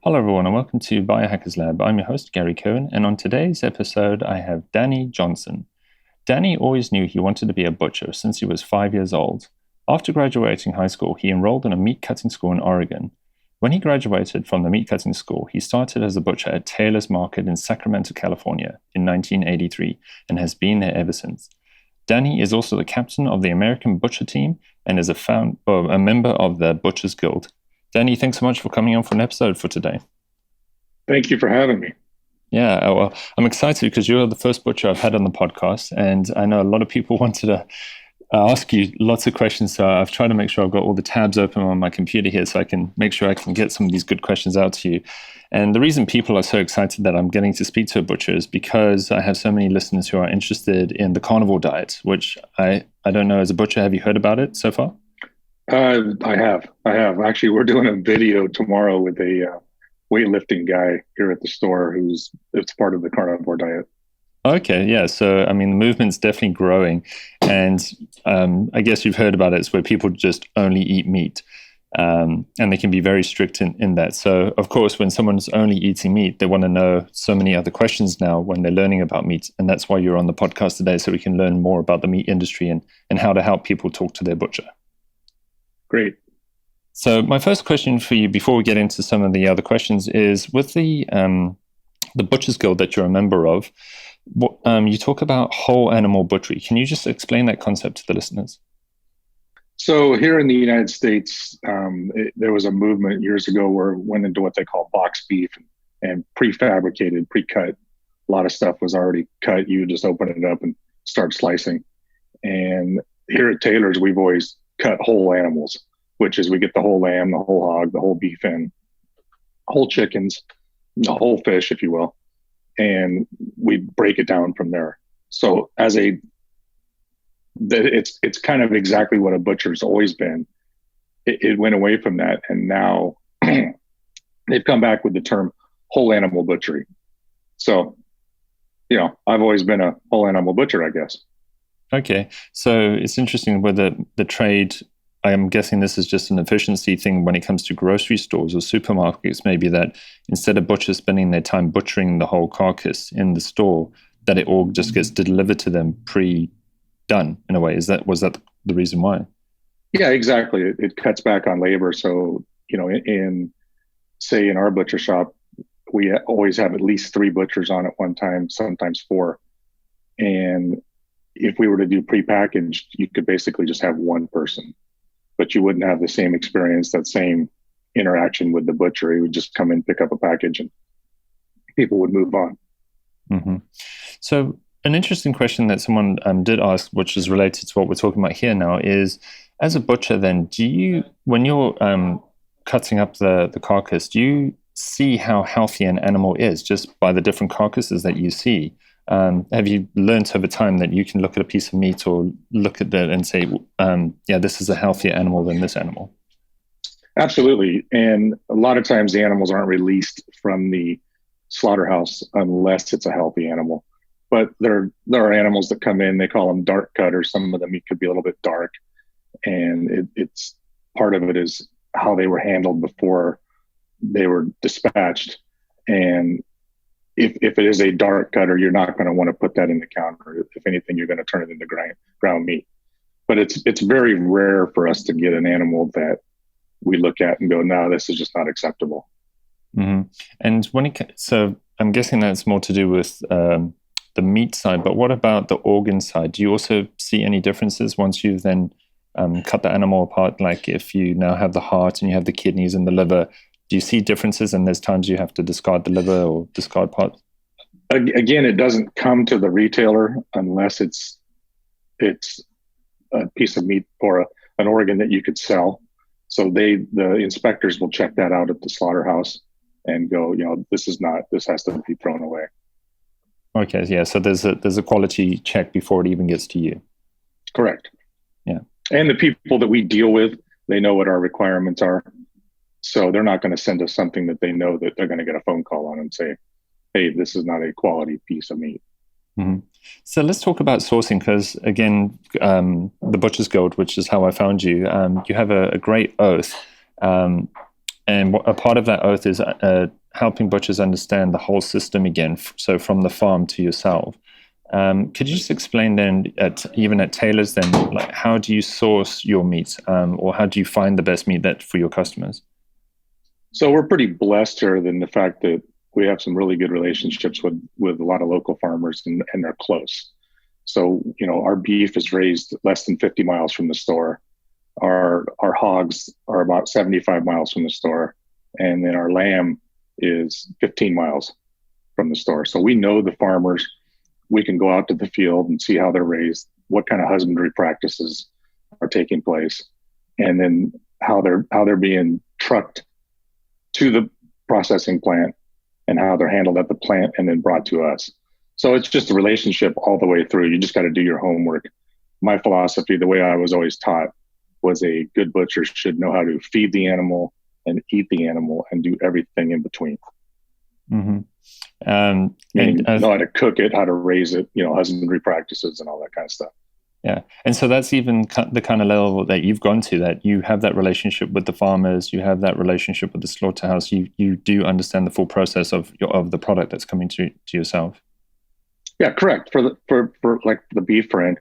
Hello, everyone, and welcome to Biohackers Lab. I'm your host, Gary Cohen, and on today's episode, I have Danny Johnson. Danny always knew he wanted to be a butcher since he was 5 years old. After graduating high school, he enrolled in a meat cutting school in Oregon. When he graduated from the meat cutting school, he started as a butcher at Taylor's Market in Sacramento, California in 1983 and has been there ever since. Danny is also the captain of the American Butcher team and is a member of the Butchers Guild. Danny, thanks so much for coming on for an episode for today. Thank you for having me. Yeah, well, I'm excited because you're the first butcher I've had on the podcast, and I know a lot of people wanted to ask you lots of questions, so I've tried to make sure I've got all the tabs open on my computer here so I can make sure I can get some of these good questions out to you. And the reason people are so excited that I'm getting to speak to a butcher is because I have so many listeners who are interested in the carnivore diet, which I don't know, as a butcher, have you heard about it so far? I have. Actually, we're doing a video tomorrow with a weightlifting guy here at the store it's part of the carnivore diet. Okay, yeah. So, I mean, the movement's definitely growing. And I guess you've heard about it. It's where people just only eat meat. And they can be very strict in that. So, of course, when someone's only eating meat, they want to know so many other questions now when they're learning about meat. And that's why you're on the podcast today, so we can learn more about the meat industry and how to help people talk to their butcher. Great. So my first question for you, before we get into some of the other questions, is with the Butchers Guild that you're a member of. You talk about whole animal butchery. Can you just explain that concept to the listeners? So here in the United States, there was a movement years ago where it went into what they call box beef and prefabricated, pre-cut. A lot of stuff was already cut. You just open it up and start slicing. And here at Taylor's, we've always cut whole animals, which is we get the whole lamb, the whole hog, the whole beef in, whole chickens, the whole fish, if you will, and we break it down from there. So it's kind of exactly what a butcher's always been. It went away from that, and now they've come back with the term whole animal butchery. So, I've always been a whole animal butcher, I guess. Okay, so it's interesting whether the trade, I'm guessing this is just an efficiency thing when it comes to grocery stores or supermarkets, maybe that instead of butchers spending their time butchering the whole carcass in the store, that it all just gets delivered to them pre-done in a way. Was that the reason why? Yeah, exactly. It cuts back on labor. So, in our butcher shop, we always have at least 3 butchers on at one time, sometimes 4. And if we were to do prepackaged, you could basically just have one person, but you wouldn't have the same experience, that same interaction with the butcher. He would just come in, pick up a package, and people would move on. Mm-hmm. So an interesting question that someone did ask, which is related to what we're talking about here now, is as a butcher, then, when you're cutting up the carcass, do you see how healthy an animal is just by the different carcasses that you see? Have you learned over time that you can look at a piece of meat or look at that and say, this is a healthier animal than this animal? Absolutely. And a lot of times the animals aren't released from the slaughterhouse unless it's a healthy animal. But there are animals that come in, they call them dark cut, or some of the meat could be a little bit dark. And it's part of it is how they were handled before they were dispatched. And if it is a dark cutter, you're not going to want to put that in the counter. If anything, you're going to turn it into ground meat. But it's very rare for us to get an animal that we look at and go, no, this is just not acceptable. Mm-hmm. And so I'm guessing that's more to do with the meat side, but what about the organ side? Do you also see any differences once you've then cut the animal apart? Like if you now have the heart and you have the kidneys and the liver, do you see differences, and there's times you have to discard the liver or discard parts? Again, it doesn't come to the retailer unless it's a piece of meat or an organ that you could sell. So the inspectors will check that out at the slaughterhouse and go, this has to be thrown away. Okay, yeah. So there's a quality check before it even gets to you. Correct. Yeah. And the people that we deal with, they know what our requirements are. So they're not going to send us something that they know that they're going to get a phone call on and say, hey, this is not a quality piece of meat. Mm-hmm. So let's talk about sourcing, because again, the Butchers Guild, which is how I found you, you have a great oath And a part of that oath is helping butchers understand the whole system again. So from the farm to yourself. Could you just explain then, even at Taylor's, then, like, how do you source your meat, or how do you find the best meat that for your customers? So we're pretty blessed here in the fact that we have some really good relationships with a lot of local farmers, and they're close. So, our beef is raised less than 50 miles from the store. Our hogs are about 75 miles from the store, and then our lamb is 15 miles from the store. So we know the farmers. We can go out to the field and see how they're raised, what kind of husbandry practices are taking place, and then how they're being trucked to the processing plant, and how they're handled at the plant and then brought to us. So it's just a relationship all the way through. You just got to do your homework. My philosophy, the way I was always taught, was a good butcher should know how to feed the animal and eat the animal and do everything in between. Mm-hmm. Meaning know how to cook it, how to raise it, husbandry practices and all that kind of stuff. Yeah. And so that's even the kind of level that you've gone to, that you have that relationship with the farmers, you have that relationship with the slaughterhouse, you do understand the full process of the product that's coming to yourself. Yeah, correct. For like the beef, for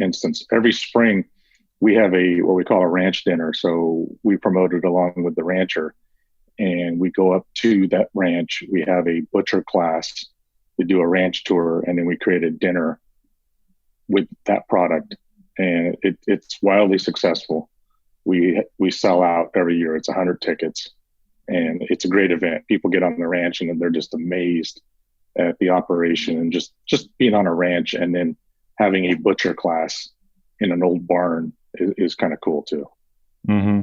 instance, every spring we have what we call a ranch dinner. So we promote it along with the rancher, and we go up to that ranch. We have a butcher class. We do a ranch tour, and then we create a dinner with that product, and it's wildly successful. We sell out every year. It's 100 tickets, and it's a great event. People get on the ranch and they're just amazed at the operation, and just being on a ranch and then having a butcher class in an old barn is kind of cool too. Mm-hmm.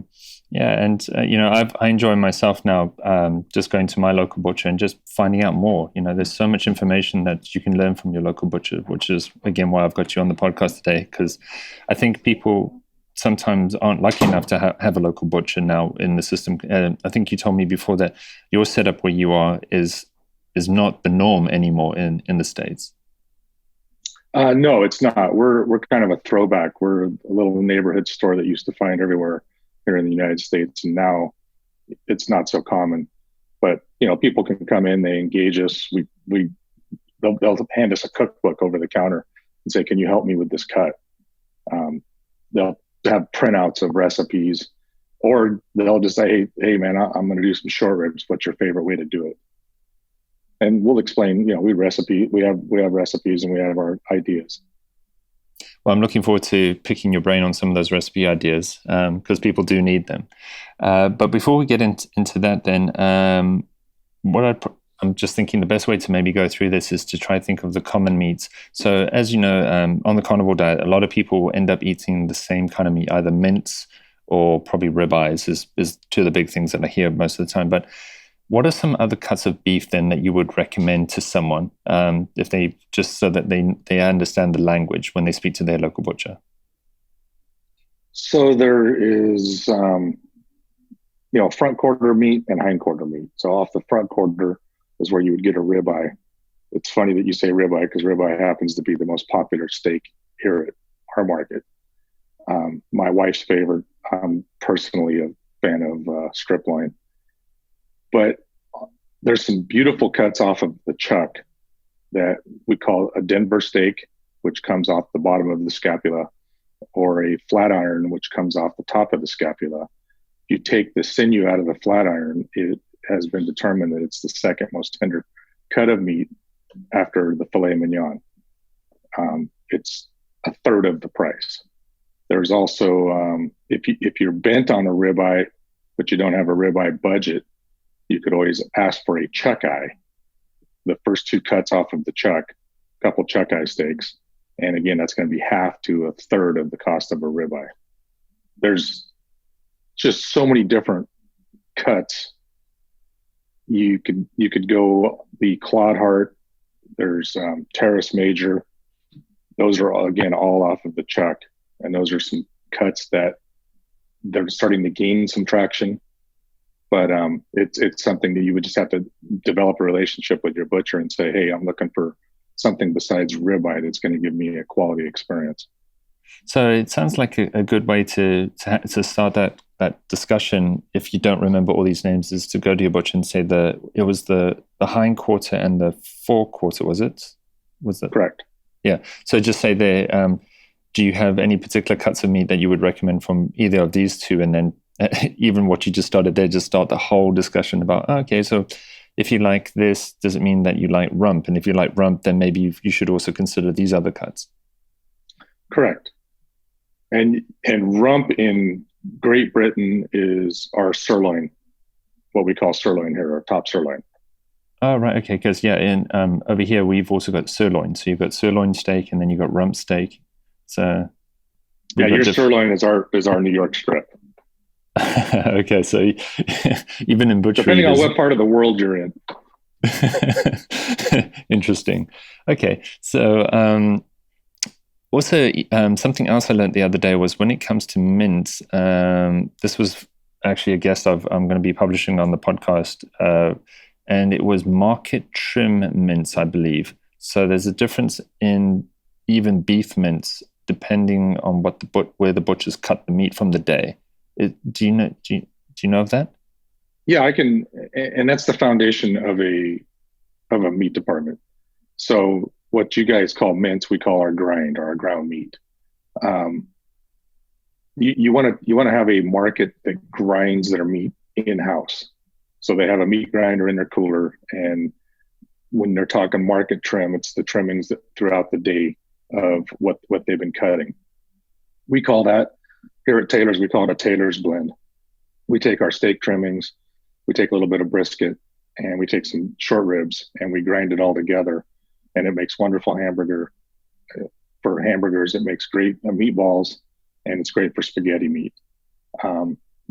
Yeah, and I enjoy myself now, just going to my local butcher and just finding out more. There's so much information that you can learn from your local butcher, which is again why I've got you on the podcast today, because I think people sometimes aren't lucky enough to have a local butcher now in the system. I think you told me before that your setup where you are is not the norm anymore in the States. No, it's not. We're kind of a throwback. We're a little neighborhood store that used to find everywhere here in the United States, and now it's not so common. But people can come in, they engage us. They'll hand us a cookbook over the counter and say, "Can you help me with this cut?" They'll have printouts of recipes, or they'll just say, "Hey, man, I'm going to do some short ribs. What's your favorite way to do it?" And we'll explain. We have recipes, and we have our ideas. Well, I'm looking forward to picking your brain on some of those recipe ideas, because people do need them. But before we get into that, then I'm just thinking the best way to maybe go through this is to try to think of the common meats. So as you know, on the carnivore diet, a lot of people end up eating the same kind of meat, either mince or probably ribeyes is two of the big things that I hear most of the time. But what are some other cuts of beef then that you would recommend to someone, if they just so that they understand the language when they speak to their local butcher? So there is, front quarter meat and hind quarter meat. So off the front quarter is where you would get a ribeye. It's funny that you say ribeye, because ribeye happens to be the most popular steak here at our market. My wife's favorite. I'm personally a fan of strip loin. But there's some beautiful cuts off of the chuck that we call a Denver steak, which comes off the bottom of the scapula, or a flat iron, which comes off the top of the scapula. If you take the sinew out of the flat iron, it has been determined that it's the second most tender cut of meat after the filet mignon. It's a third of the price. There's also, if you're bent on a ribeye, but you don't have a ribeye budget, you could always ask for a chuck eye. The first two cuts off of the chuck, a couple chuck eye steaks. And again, that's going to be half to a third of the cost of a ribeye. There's just so many different cuts. You could go the Claude Heart. There's Terrace Major. Those are all off of the chuck. And those are some cuts that they're starting to gain some traction. But it's something that you would just have to develop a relationship with your butcher and say, "Hey, I'm looking for something besides ribeye that's going to give me a quality experience." So it sounds like a good way to start that that discussion, if you don't remember all these names, is to go to your butcher and say it was the hind quarter and the fore quarter, was it? Was it? Correct. Yeah. So just say there, do you have any particular cuts of meat that you would recommend from either of these two? And then even what you just started there, just start the whole discussion about, okay, so if you like this, does it mean that you like rump? And if you like rump, then maybe you should also consider these other cuts. Correct. And rump in Great Britain is our sirloin, what we call sirloin here, our top sirloin. Oh, right. Okay. Because, yeah, in over here, we've also got sirloin. So you've got sirloin steak and then you've got rump steak. So yeah, your sirloin is our New York strip. Okay. So even in butchery, depending on what part of the world you're in. Interesting. Okay. So also something else I learned the other day was when it comes to mince, this was actually a guest I'm going to be publishing on the podcast, and it was market trim mince, I believe. So there's a difference in even beef mince depending on where the butchers cut the meat from the day. Do you know of that? Yeah, I can, and that's the foundation of a meat department. So what you guys call mince, we call our grind or our ground meat. You want to have a market that grinds their meat in house. So they have a meat grinder in their cooler, and when they're talking market trim, it's the trimmings throughout the day of what they've been cutting. We call that here at Taylor's. We call it a Taylor's blend. We take our steak trimmings, we take a little bit of brisket, and we take some short ribs, and we grind it all together, and it makes wonderful hamburger. For hamburgers, it makes great meatballs, and it's great for spaghetti meat.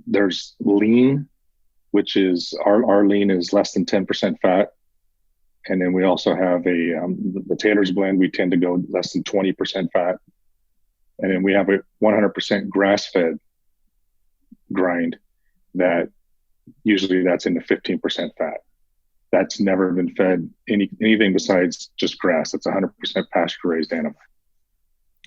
There's lean, which is our lean is less than 10% fat. And then we also have the Taylor's blend, we tend to go less than 20% fat. And then we have a 100% grass-fed grind that usually that's in the 15% fat. That's never been fed anything besides just grass. That's 100% pasture-raised animal.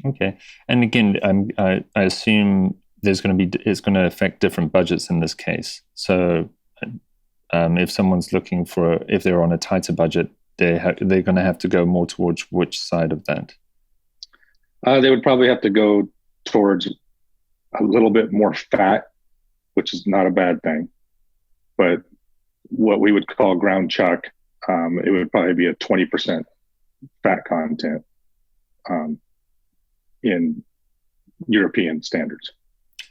Okay. And again, I assume it's going to affect different budgets in this case. So if someone's if they're on a tighter budget, they're going to have to go more towards which side of that? They would probably have to go towards a little bit more fat, which is not a bad thing. But what we would call ground chuck, it would probably be a 20% fat content in European standards.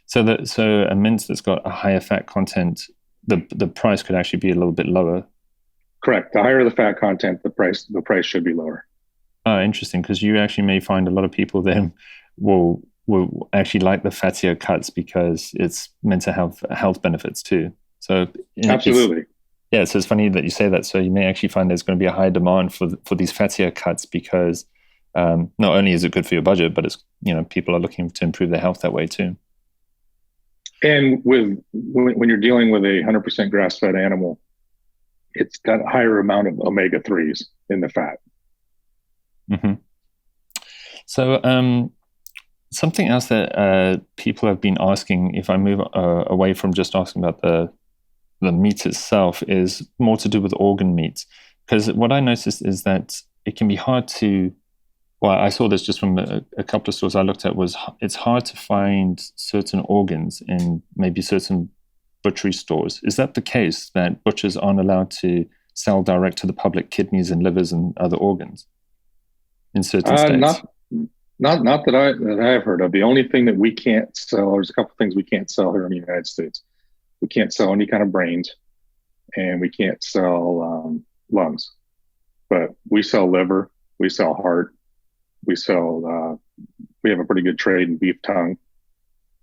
So a mince that's got a higher fat content, the price could actually be a little bit lower. Correct. The higher the fat content, the price should be lower. Oh, interesting. Because you actually may find a lot of people then will actually like the fattier cuts because it's meant to have health benefits too. So absolutely. So it's funny that you say that. So you may actually find there's going to be a high demand for these fattier cuts because not only is it good for your budget, but it's people are looking to improve their health that way too. And when you're dealing with a 100% grass-fed animal, it's got a higher amount of omega-3s in the fat. Mm-hmm. So something else that people have been asking, if I move away from just asking about the meat itself, is more to do with organ meats. Because what I noticed is that it can be hard to, well, I saw this just from a couple of stores I looked at, it's hard to find certain organs in maybe certain butchery stores. Is that the case, that butchers aren't allowed to sell direct to the public kidneys and livers and other organs in certain states? Not that I've heard of. The only thing that we can't sell, there's a couple of things we can't sell here in the United States. We can't sell any kind of brains, and we can't sell lungs. But we sell liver, we sell heart, we have a pretty good trade in beef tongue.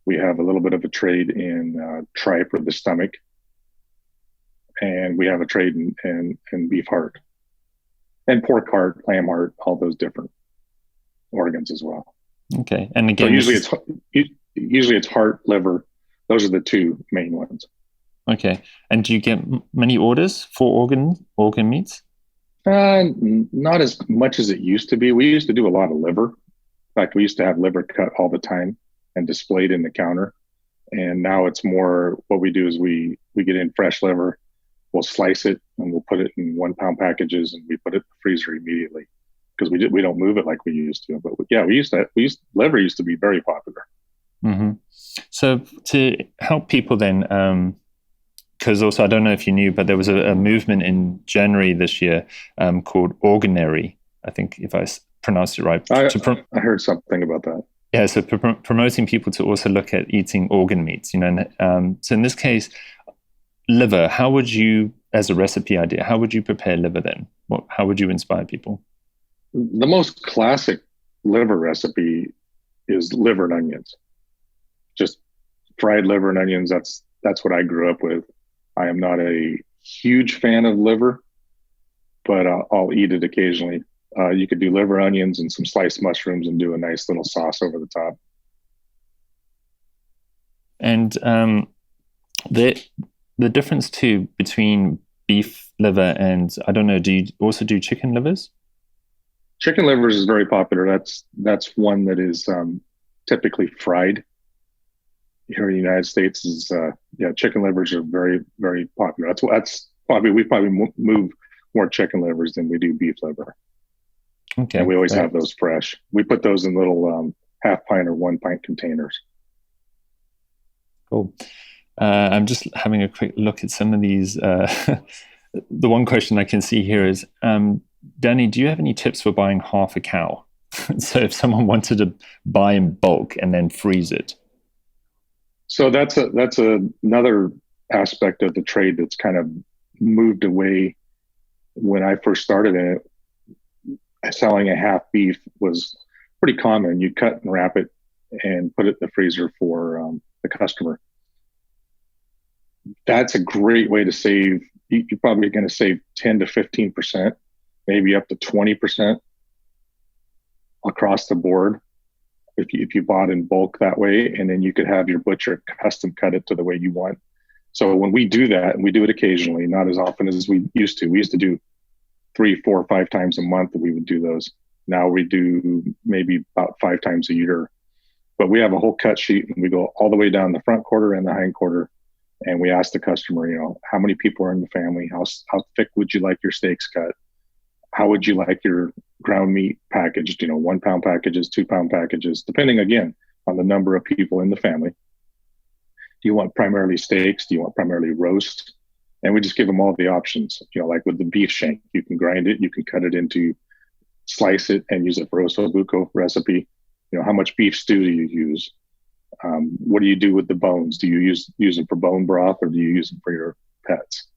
We have a little bit of a trade in tripe or the stomach, and we have a trade in beef heart, and pork heart, lamb heart, all those different organs as well. Okay, and again, so usually it's heart, liver. Those are the two main ones. Okay, and do you get many orders for organ meats? Not as much as it used to be. We used to do a lot of liver. In fact, we used to have liver cut all the time and displayed in the counter. And now it's more what we do is we get in fresh liver, we'll slice it and we'll put it in 1 pound packages and we put it in the freezer immediately because we don't move it like we used to. But yeah, liver used to be very popular. Mm-hmm. So to help people then, because also I don't know if you knew, but there was a movement in January this year called Organary. I think if I pronounced it right. I heard something about that. Yeah, so promoting people to also look at eating organ meats. And, so in this case, liver. How would you, as a recipe idea, how would you prepare liver then? How would you inspire people? The most classic liver recipe is liver and onions. Just fried liver and onions. That's what I grew up with. I am not a huge fan of liver, but I'll eat it occasionally. You could do liver, onions, and some sliced mushrooms and do a nice little sauce over the top. And the difference too between beef liver and, I don't know, do you also do chicken livers? Chicken livers is very popular. That's one that is typically fried. Here in the United States is chicken livers are very, very popular. That's probably we move more chicken livers than we do beef liver. Okay. And we always have those fresh. We put those in little half pint or 1 pint containers. Cool. I'm just having a quick look at some of these. The one question I can see here is, Danny, do you have any tips for buying half a cow? So if someone wanted to buy in bulk and then freeze it. So that's another aspect of the trade that's kind of moved away. When I first started in it, selling a half beef was pretty common. You cut and wrap it and put it in the freezer for the customer. That's a great way to save. You're probably going to save 10 to 15%, maybe up to 20% across the board if you bought in bulk that way, and then you could have your butcher custom cut it to the way you want. So when we do that, and we do it occasionally, not as often as we used to do 3, 4, 5 times a month that we would do those. Now we do maybe about 5 times a year, but we have a whole cut sheet and we go all the way down the front quarter and the hind quarter. And we ask the customer, how many people are in the family? How thick would you like your steaks cut? How would you like your ground meat packaged? 1 pound packages, 2 pound packages, depending again on the number of people in the family. Do you want primarily steaks? Do you want primarily roast? And we just give them all the options. Like with the beef shank, you can grind it, you can cut it into, slice it and use it for ossobuco recipe. How much beef stew do you use? What do you do with the bones? Do you use it for bone broth or do you use it for your pets?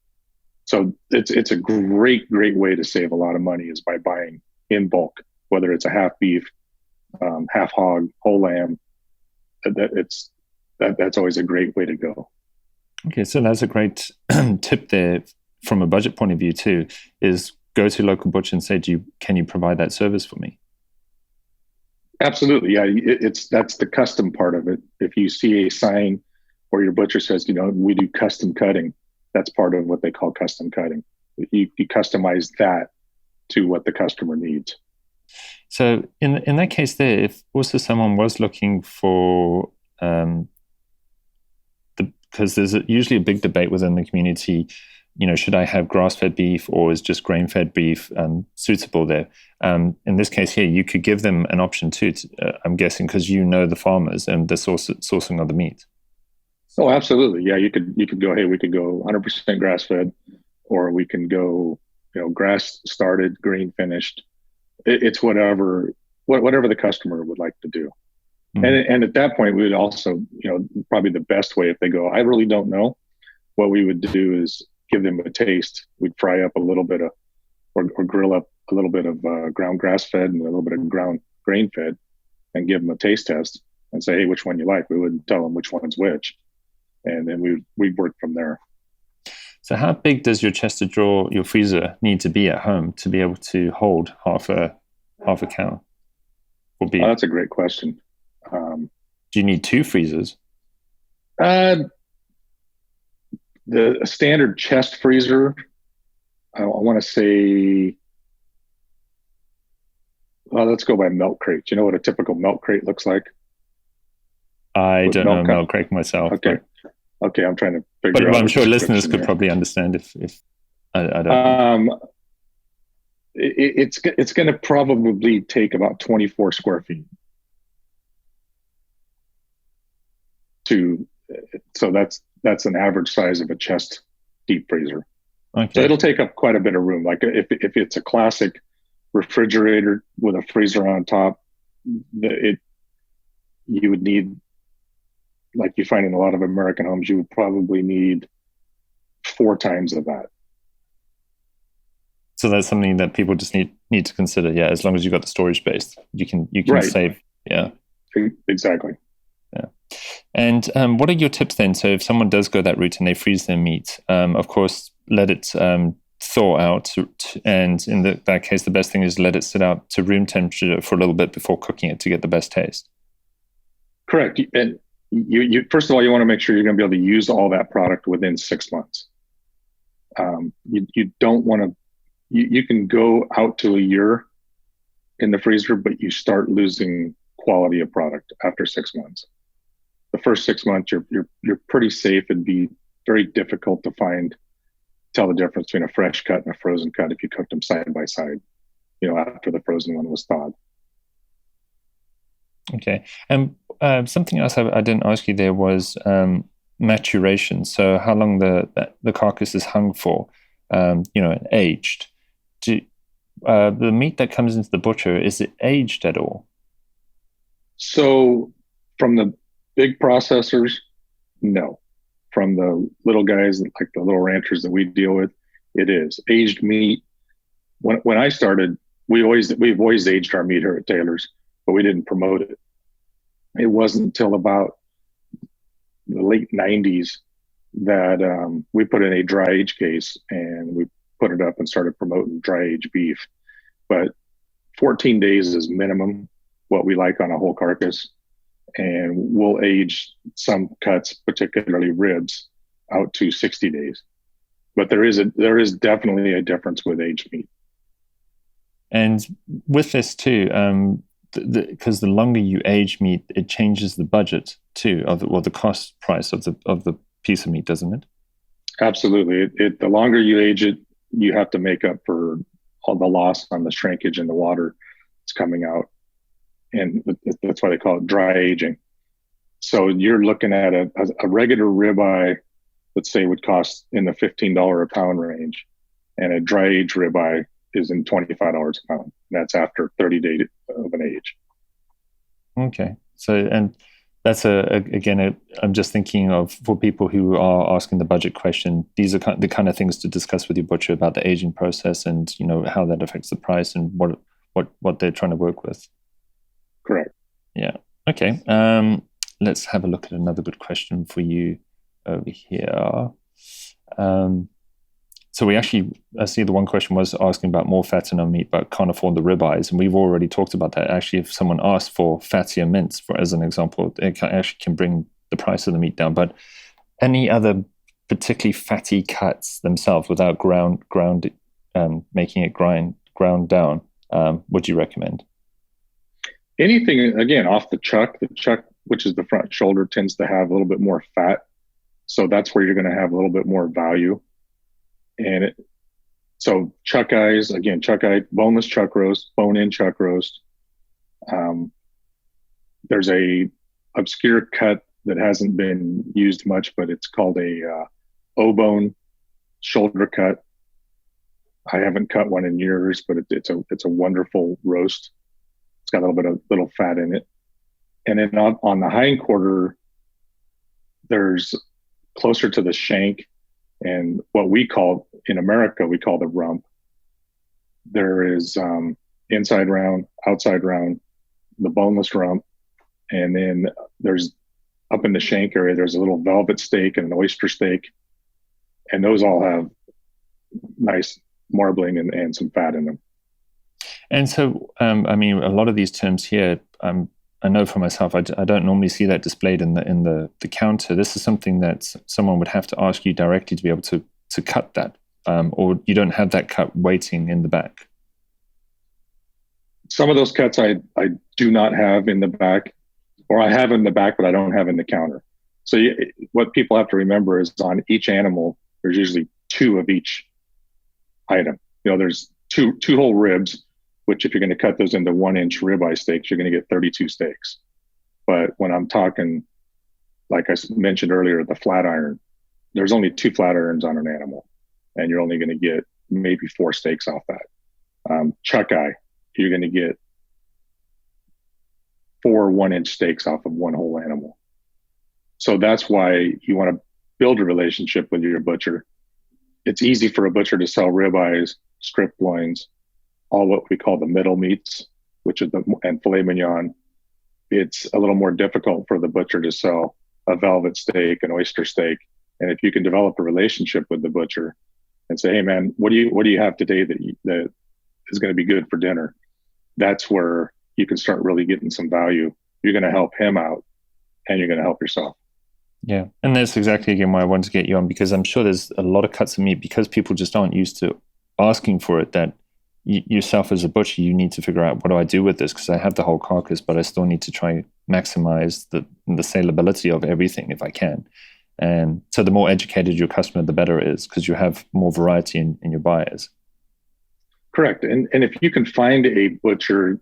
So it's a great way to save a lot of money is by buying in bulk, whether it's a half beef, half hog, whole lamb. That's always a great way to go. Okay, so that's a great tip there from a budget point of view too, is go to local butcher and say, can you provide that service for me? Absolutely. Yeah. That's the custom part of it. If you see a sign where your butcher says, we do custom cutting, that's part of what they call custom cutting. You customize that to what the customer needs. So in that case there, if also someone was looking for, because there's usually a big debate within the community, should I have grass-fed beef or is just grain-fed beef suitable there? In this case here, you could give them an option too, I'm guessing, because the farmers and the sourcing of the meat. Oh, absolutely. Yeah, you could go, hey, we could go 100% grass-fed, or we can go, grass started, grain finished. It's whatever the customer would like to do. Mm-hmm. And at that point, we would also, probably the best way if they go, I really don't know, what we would do is give them a taste. We'd fry up a little bit of, or grill up a little bit of ground grass-fed and a little bit of ground grain-fed and give them a taste test and say, hey, which one you like? We wouldn't tell them which one's which. And then we'd work from there. So how big does your chest of drawer, your freezer, need to be at home to be able to hold half a cow? Or beef? That's a great question. Do you need 2 freezers? The standard chest freezer, I want to say, let's go by milk crate. Do you know what a typical milk crate looks like? I with don't know milk cake myself. Okay. Okay, I'm trying to but figure out. I'm sure listeners could probably understand if I don't know. It's going to probably take about 24 square feet so that's an average size of a chest deep freezer. Okay. So it'll take up quite a bit of room. Like if it's a classic refrigerator with a freezer on top, you would need, like you find in a lot of American homes, you would probably need 4 times of that. So that's something that people just need to consider. Yeah, as long as you've got the storage space, you can right. save. Yeah, exactly. Yeah. And what are your tips then? So if someone does go that route and they freeze their meat, of course, let it thaw out. And in that case, the best thing is let it sit out to room temperature for a little bit before cooking it to get the best taste. Correct. And you first of all, you want to make sure you're going to be able to use all that product within 6 months. You don't want to. You can go out to a year in the freezer, but you start losing quality of product after 6 months. The first 6 months, you're pretty safe. It'd be very difficult to tell the difference between a fresh cut and a frozen cut if you cooked them side by side, after the frozen one was thawed. Okay. And something else I didn't ask you there was maturation. So how long the carcass is hung for, aged. The meat that comes into the butcher, is it aged at all? So from the big processors, no. From the little guys, like the little ranchers that we deal with, it is. Aged meat. When I started, we've always aged our meat here at Taylor's, but we didn't promote it. It wasn't until about the late 90s that we put in a dry age case and we put it up and started promoting dry age beef. But 14 days is minimum what we like on a whole carcass. And we'll age some cuts, particularly ribs, out to 60 days. But there is definitely a difference with aged meat. And with this too, because the longer you age meat, it changes the budget too, the cost price of the piece of meat, doesn't it? Absolutely. The longer you age it, you have to make up for all the loss on the shrinkage and the water that's coming out. And that's why they call it dry aging. So you're looking at a regular ribeye, let's say, would cost in the $15 a pound range, and a dry age ribeye is in $25 a pound. That's after 30 days of an age. Okay. So, and that's I'm just thinking of, for people who are asking the budget question, these are the kind of things to discuss with your butcher about the aging process and, how that affects the price and what they're trying to work with. Correct. Yeah. Okay. Let's have a look at another good question for you over here. So I see the one question was asking about more fat in our meat, but can't afford the ribeyes. And we've already talked about that. Actually, if someone asks for fattier mince, as an example, it can bring the price of the meat down. But any other particularly fatty cuts themselves without making it ground down, would you recommend? Anything, again, off the chuck, which is the front shoulder, tends to have a little bit more fat. So that's where you're going to have a little bit more value. And so chuck eyes, again, boneless chuck roast, bone-in chuck roast. There's a obscure cut that hasn't been used much, but it's called a O-bone shoulder cut. I haven't cut one in years, but it's a wonderful roast. It's got a little fat in it. And then on the hind quarter, there's closer to the shank and what we call in America, we call the rump. There is inside round, outside round, the boneless rump. And then there's up in the shank area, there's a little velvet steak and an oyster steak. And those all have nice marbling and some fat in them. And so, a lot of these terms here, I know for myself, I don't normally see that displayed in the counter. This is something that someone would have to ask you directly to be able to cut that, or you don't have that cut waiting in the back. Some of those cuts I do not have in the back. or I have in the back, but I don't have in the counter. So what people have to remember is on each animal, there's usually two of each item. There's two whole ribs, which if you're going to cut those into 1-inch ribeye steaks, you're going to get 32 steaks. But when I'm talking, like I mentioned earlier, the flat iron, there's only 2 flat irons on an animal, and you're only going to get maybe 4 steaks off that. Chuck eye, you're going to get 4 1-inch steaks off of one whole animal. So that's why you want to build a relationship with your butcher. It's easy for a butcher to sell ribeyes, strip loins, all what we call the middle meats, which is and filet mignon. It's a little more difficult for the butcher to sell a velvet steak, an oyster steak. And if you can develop a relationship with the butcher and say, hey man, what do you have today that is going to be good for dinner? That's where you can start really getting some value. You're going to help him out, and you're going to help yourself. Yeah. And that's exactly, again, why I wanted to get you on, because I'm sure there's a lot of cuts of meat, because people just aren't used to asking for it, that yourself as a butcher, you need to figure out, what do I do with this? Because I have the whole carcass, but I still need to try maximize the salability of everything if I can. And so the more educated your customer, the better it is, because you have more variety in your buyers. Correct. And if you can find a butcher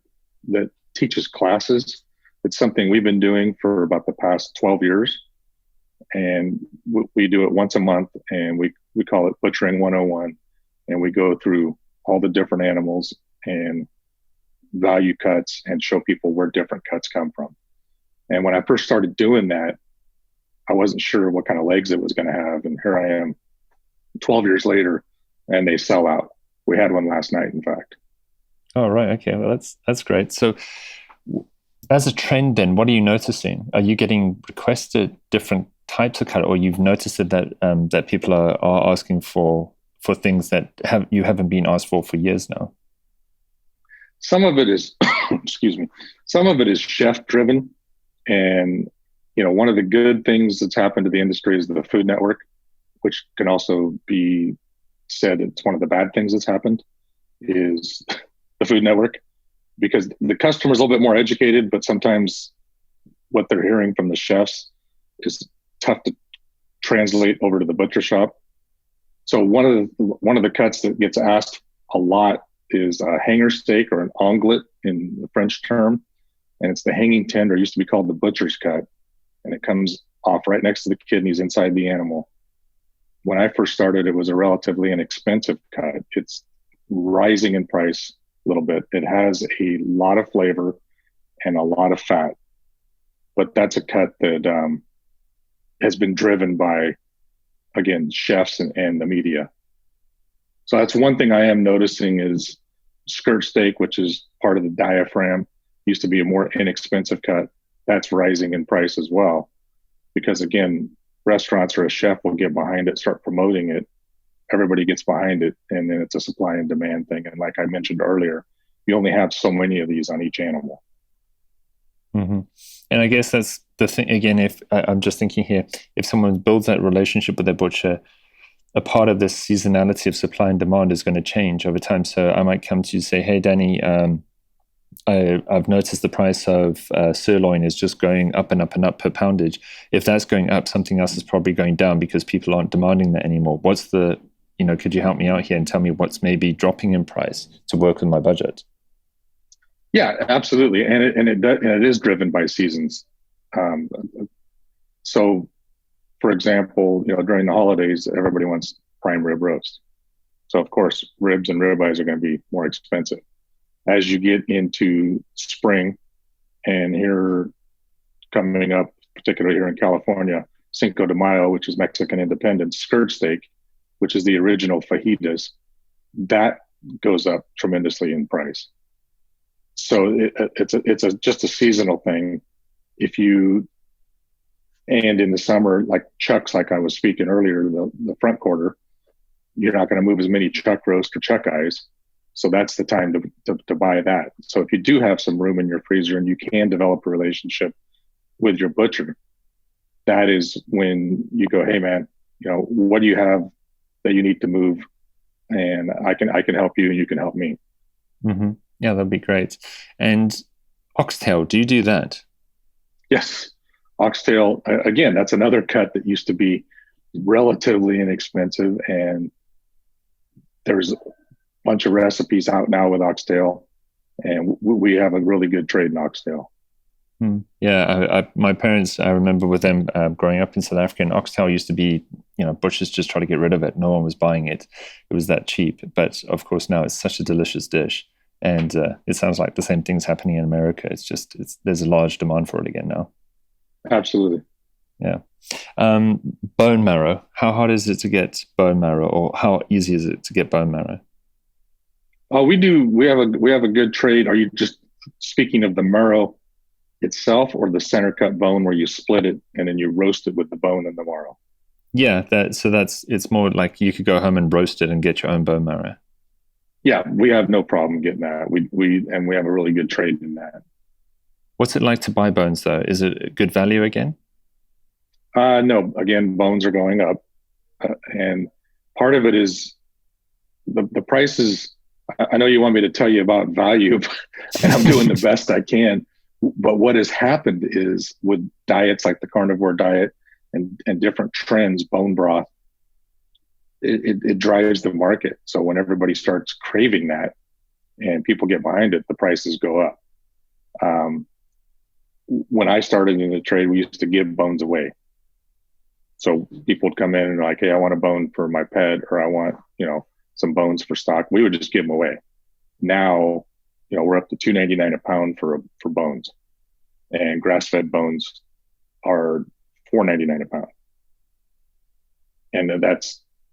that teaches classes, it's something we've been doing for about the past 12 years. And we do it once a month, and we call it Butchering 101. And we go through all the different animals and value cuts and show people where different cuts come from. And when I first started doing that, I wasn't sure what kind of legs it was going to have. And here I am 12 years later, and they sell out. We had one last night, in fact. Oh, right. Okay. Well, that's great. So as a trend then, what are you noticing? Are you getting requested different types of cut, or you've noticed that that people are asking for things that you haven't been asked for years now? Some of it is, excuse me, some of it is chef driven. And, one of the good things that's happened to the industry is the Food Network, which can also be said it's one of the bad things that's happened, is the Food Network, because the customer's a little bit more educated, but sometimes what they're hearing from the chefs is tough to translate over to the butcher shop. So one of the cuts that gets asked a lot is a hanger steak, or an onglet in the French term. And it's the hanging tender, used to be called the butcher's cut. And it comes off right next to the kidneys inside the animal. When I first started, it was a relatively inexpensive cut. It's rising in price a little bit. It has a lot of flavor and a lot of fat, but that's a cut that has been driven by, again, chefs and the media. So that's one thing I am noticing is skirt steak, which is part of the diaphragm, used to be a more inexpensive cut. That's rising in price as well, because again, restaurants or a chef will get behind it, start promoting it. Everybody gets behind it, and then it's a supply and demand thing. And like I mentioned earlier, you only have so many of these on each animal. Mm-hmm. And I guess that's the thing. Again, if I'm just thinking here, if someone builds that relationship with their butcher, a part of this seasonality of supply and demand is going to change over time. So I might come to you and say, hey, Danny, I've noticed the price of sirloin is just going up and up and up per poundage. If that's going up, something else is probably going down because people aren't demanding that anymore. What's the, could you help me out here and tell me what's maybe dropping in price to work with my budget? Yeah, absolutely. And it is driven by seasons. So for example, during the holidays, everybody wants prime rib roast. So of course, ribs and ribeyes are going to be more expensive. As you get into spring, and here coming up, particularly here in California, Cinco de Mayo, which is Mexican Independence, skirt steak, which is the original fajitas, that goes up tremendously in price. So it's just a seasonal thing. And in the summer, like chucks, like I was speaking earlier, the front quarter, you're not going to move as many chuck roast or chuck eyes. So that's the time to buy that. So if you do have some room in your freezer and you can develop a relationship with your butcher, that is when you go, hey man, what do you have that you need to move? And I can help you and you can help me. Mm-hmm. Yeah, that'd be great. And oxtail, do you do that? Yes, oxtail. Again, that's another cut that used to be relatively inexpensive, and there's a bunch of recipes out now with oxtail, and we have a really good trade in oxtail. Yeah, my parents, I remember with them growing up in South Africa, and oxtail used to be, butchers just try to get rid of it. No one was buying it. It was that cheap. But of course, now it's such a delicious dish. And it sounds like the same thing's happening in America. There's a large demand for it again now. Absolutely. Yeah. Bone marrow. How hard is it to get bone marrow, or how easy is it to get bone marrow? Oh, we do. We have a good trade. Are you just speaking of the marrow itself, or the center cut bone where you split it and then you roast it with the bone and the marrow? Yeah, it's more like you could go home and roast it and get your own bone marrow. Yeah, we have no problem getting that. We have a really good trade in that. What's it like to buy bones though? Is it good value again? No, again, bones are going up, and part of it is the prices. I know you want me to tell you about value, and I'm doing the best I can. But what has happened is with diets like the carnivore diet and different trends, bone broth, it drives the market. So when everybody starts craving that and people get behind it, the prices go up. When I started in the trade, we used to give bones away. So people would come in and like, hey, I want a bone for my pet, or I want, some bones for stock. We would just give them away. Now, we're up to $2.99 a pound for bones, and grass-fed bones are $4.99 a pound. And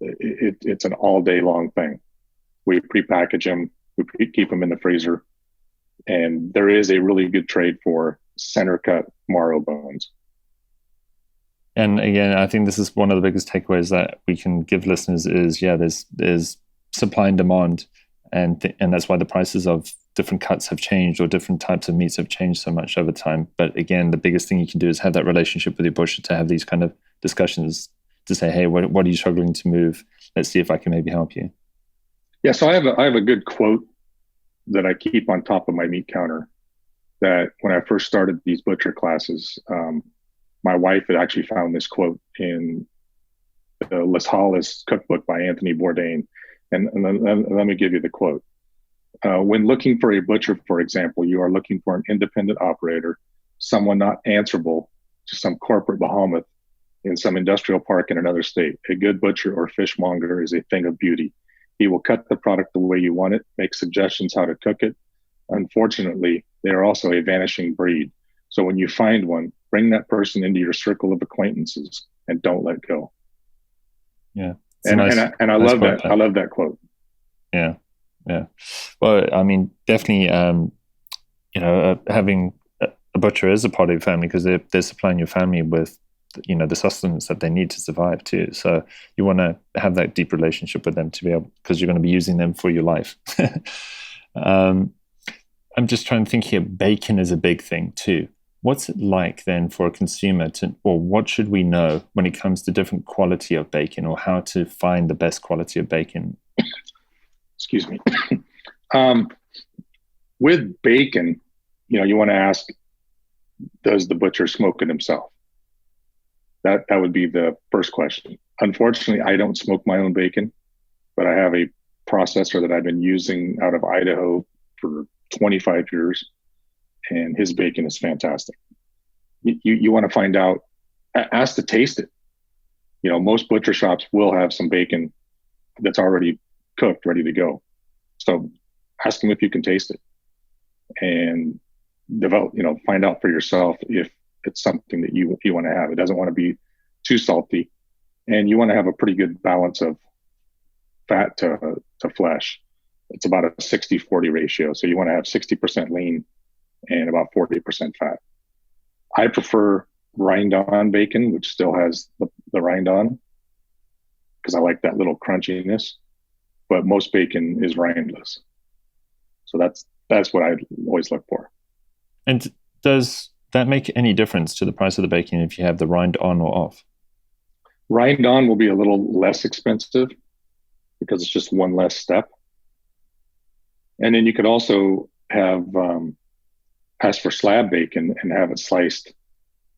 it's an all day long thing. We prepackage them, we keep them in the freezer, and there is a really good trade for center cut marrow bones. And again, I think this is one of the biggest takeaways that we can give listeners is, there's supply and demand, and that's why the prices of different cuts have changed, or different types of meats have changed so much over time. But again, the biggest thing you can do is have that relationship with your butcher, to have these kind of discussions, to say, hey, what are you struggling to move? Let's see if I can maybe help you. Yeah, so I have a good quote that I keep on top of my meat counter, that when I first started these butcher classes, my wife had actually found this quote in the Les Halles cookbook by Anthony Bourdain. And let me give you the quote. When looking for a butcher, for example, you are looking for an independent operator, someone not answerable to some corporate behemoth in some industrial park in another state. A good butcher or fishmonger is a thing of beauty. He will cut the product the way you want it, make suggestions how to cook it. Unfortunately, they are also a vanishing breed. So when you find one, bring that person into your circle of acquaintances and don't let go. Yeah. And I love that. I love that quote. Yeah. Yeah. Well, I mean, definitely, having a butcher is a part of your family, because they're supplying your family with, the sustenance that they need to survive too. So you want to have that deep relationship with them to be able, because you're going to be using them for your life. I'm just trying to think here. Bacon is a big thing too. What's it like then for a consumer or what should we know when it comes to different quality of bacon, or how to find the best quality of bacon? Excuse me. With bacon, you want to ask, does the butcher smoke it himself? That would be the first question. Unfortunately, I don't smoke my own bacon, but I have a processor that I've been using out of Idaho for 25 years, and his bacon is fantastic. You want to find out, ask to taste it. Most butcher shops will have some bacon that's already cooked, ready to go. So ask them if you can taste it, and find out for yourself if it's something that you want to have. It doesn't want to be too salty, and you want to have a pretty good balance of fat to flesh. It's about a 60-40 ratio. So you want to have 60% lean and about 40% fat. I prefer rind-on bacon, which still has the rind on, because I like that little crunchiness. But most bacon is rindless. So that's what I always look for. And does that make any difference to the price of the bacon if you have the rind on or off? Rind on will be a little less expensive because it's just one less step. And then you could also have ask for slab bacon and have it sliced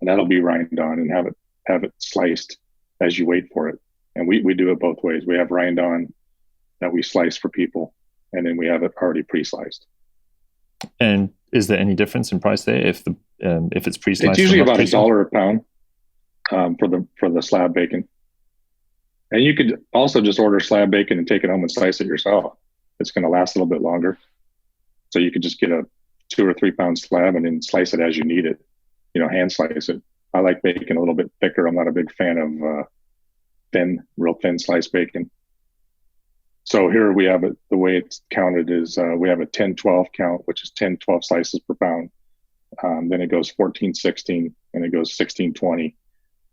and that'll be rind on and have it sliced as you wait for it. And we do it both ways. We have rind on that we slice for people, and then we have it already pre-sliced. And is there any difference in price there if it's pre-sliced? It's usually about $1 a pound for the slab bacon. And you could also just order slab bacon and take it home and slice it yourself. It's going to last a little bit longer. So you could just get a 2 or 3 pound slab and then slice it as you need it. Hand slice it. I like bacon a little bit thicker. I'm not a big fan of real thin sliced bacon. So here we have it. The way it's counted is we have a 10-12 count, which is 10-12 slices per pound. Then it goes 14-16, and it goes 16-20.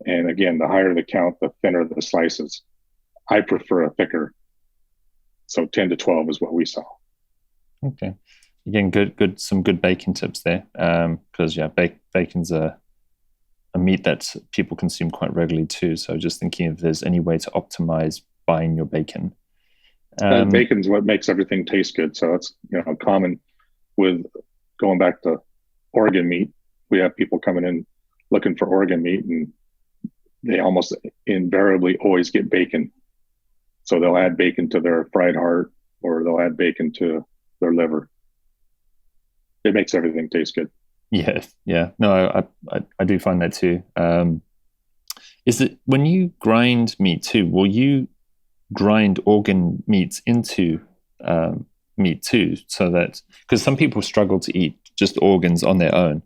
And again, the higher the count, the thinner the slices. I prefer a thicker. So 10-12 is what we sell. Okay. Again, some good bacon tips there. Because bacon's a meat that people consume quite regularly too. So just thinking if there's any way to optimize buying your bacon. Bacon's what makes everything taste good. So it's common with going back to organ meat. We have people coming in looking for organ meat, and they almost invariably always get bacon. So they'll add bacon to their fried heart, or they'll add bacon to their liver. It makes everything taste good. Yeah. No, I do find that too. Is it when you grind meat too? Will you grind organ meats into meat too, so that because some people struggle to eat just organs on their own,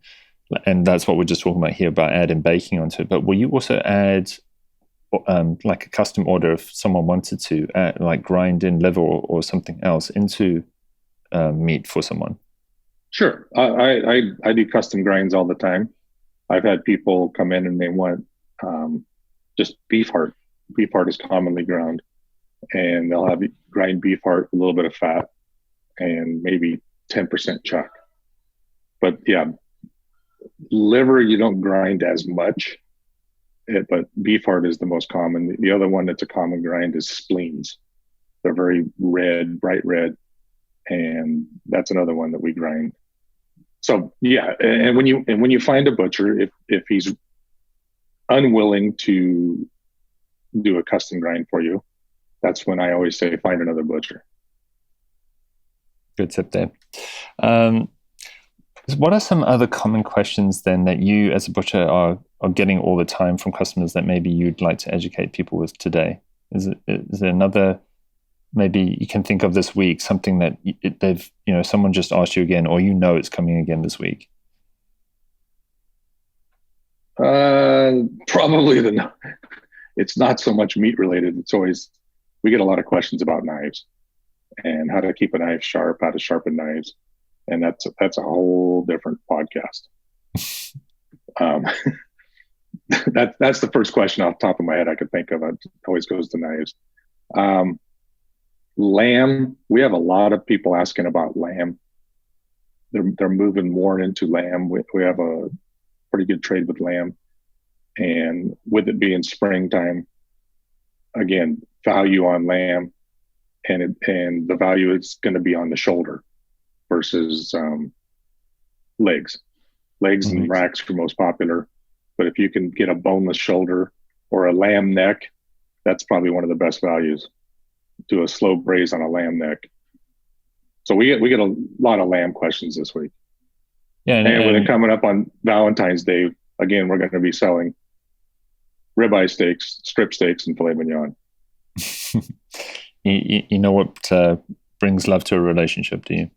and that's what we're just talking about here about adding bacon onto it. But will you also add like a custom order if someone wanted to like grind in liver or something else into meat for someone? Sure. I do custom grinds all the time. I've had people come in and they want just beef heart. Beef heart is commonly ground, and they'll have grind beef heart, a little bit of fat, and maybe 10% chuck. But yeah, liver you don't grind as much, but beef heart is the most common. The other one that's a common grind is spleens. They're very red, bright red, and that's another one that we grind. So yeah, and when you find a butcher, if he's unwilling to do a custom grind for you, that's when I always say find another butcher. Good tip there. What are some other common questions then that you as a butcher are getting all the time from customers that maybe you'd like to educate people with today? Is there another, maybe you can think of this week, something that they've, someone just asked you again, or it's coming again this week? Probably it's not so much meat related. It's always, we get a lot of questions about knives and how to keep a knife sharp, how to sharpen knives. And that's a whole different podcast. That's the first question off the top of my head I could think of. It always goes to knives. Lamb, we have a lot of people asking about lamb. They're moving more into lamb. We have a pretty good trade with lamb, and with it being springtime, again, value on lamb, and the value is going to be on the shoulder versus legs. Legs and racks are most popular, but if you can get a boneless shoulder or a lamb neck, that's probably one of the best values. Do a slow braise on a lamb neck. So we get a lot of lamb questions this week. Yeah, and with it coming up on Valentine's Day, again, we're going to be selling ribeye steaks, strip steaks, and filet mignon. You know what brings love to a relationship, do you?